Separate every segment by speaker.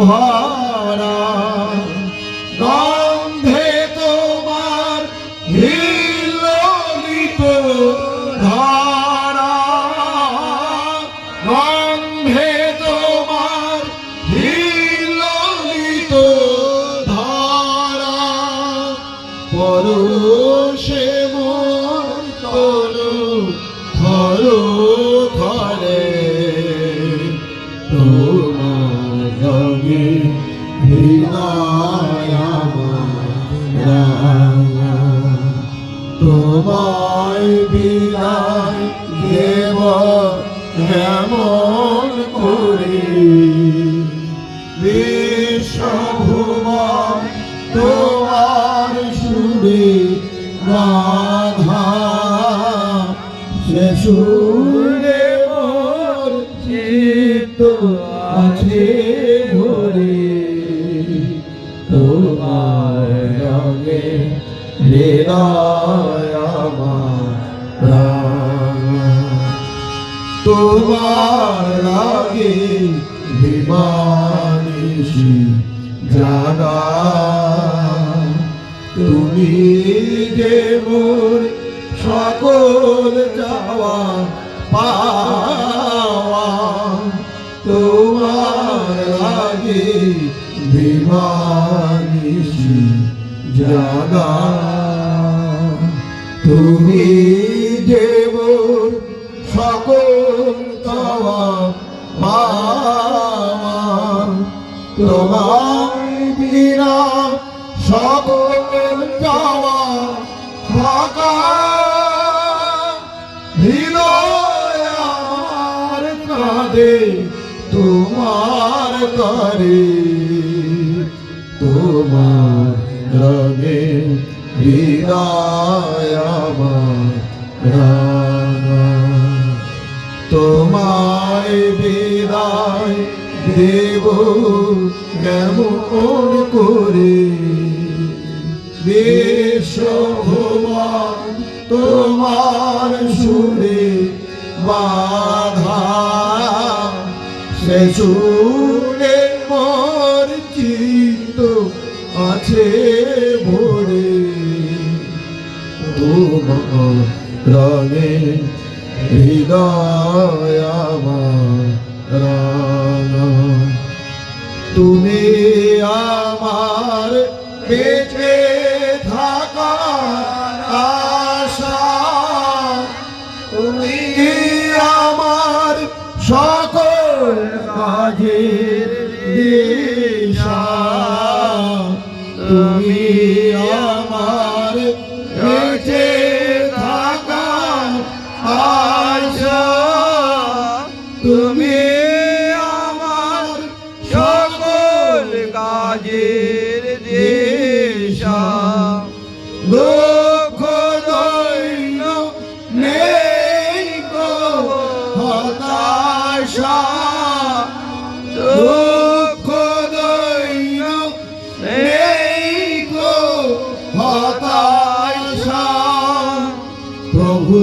Speaker 1: ভরা গন্ধে তোমার হিল্লোলিত ধারা, গন্ধে তোমার হিল্লোলিত ধারা, পরশে মোর তনু থরো থরে, তোমার রঙে হৃদয় আমার, তোমায় বিদায় দেব কেমন করে, বিশ্বভুবন তোমার সুরে বাঁধা, সে সুরে মোর চিত্ত আছে ভরে, তোমার রঙে হৃদয় আমার, তোমার লাগে বিমানিসি জাগা, তুমি যে মোর সকল যাওয়া পাওয়া, তোমার লাগে বিমানিসি জাগা, তুমি যে মোর সকল যাওয়া পাওয়া, তোমার বিনা সকল যাওয়া ফাঁকা, হৃদয় আমার কাঁদে তোমার করে, তোমার রঙে হৃদয় আমার রাঙা, তোমায় বিদায় দেব কেমন করে, বিশ্বভুবন তোমার সুরে বাঁধা, সে সুরে মোর চিত্ত আছে ভরে, তোমার রঙে হৃদয় আমার রাঙা, তুমি আমার বেঁচে থাকার আশা, তুমি আমার সকল কাজের দিশা, তুমি আমার বেঁচে থাকার আশা, তুমি আমার সকল কাজের দিশা, দুঃখ দৈন্য নেই গো হতাশা, দুঃখ দৈন্য নেই গো হতাশা, প্রভু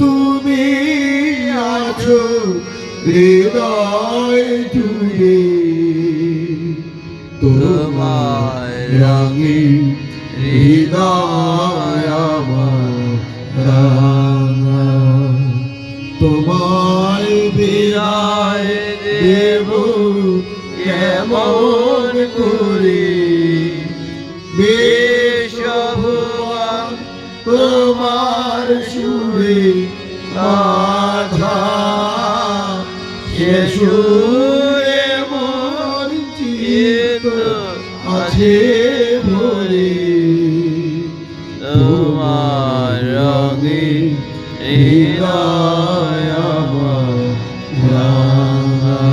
Speaker 1: তুমি আছো হৃদয় জুড়ে, তোমার রঙে হৃদয় আমার রাঙা, তোমায় বিদায় দেব কেমন করে, বিশ্বভুবন তোমার সুরে বাঁধা, সে সুরে মোর চিত্ত আছে ভরে, তোমার রঙে হৃদয় আমার রাঙা,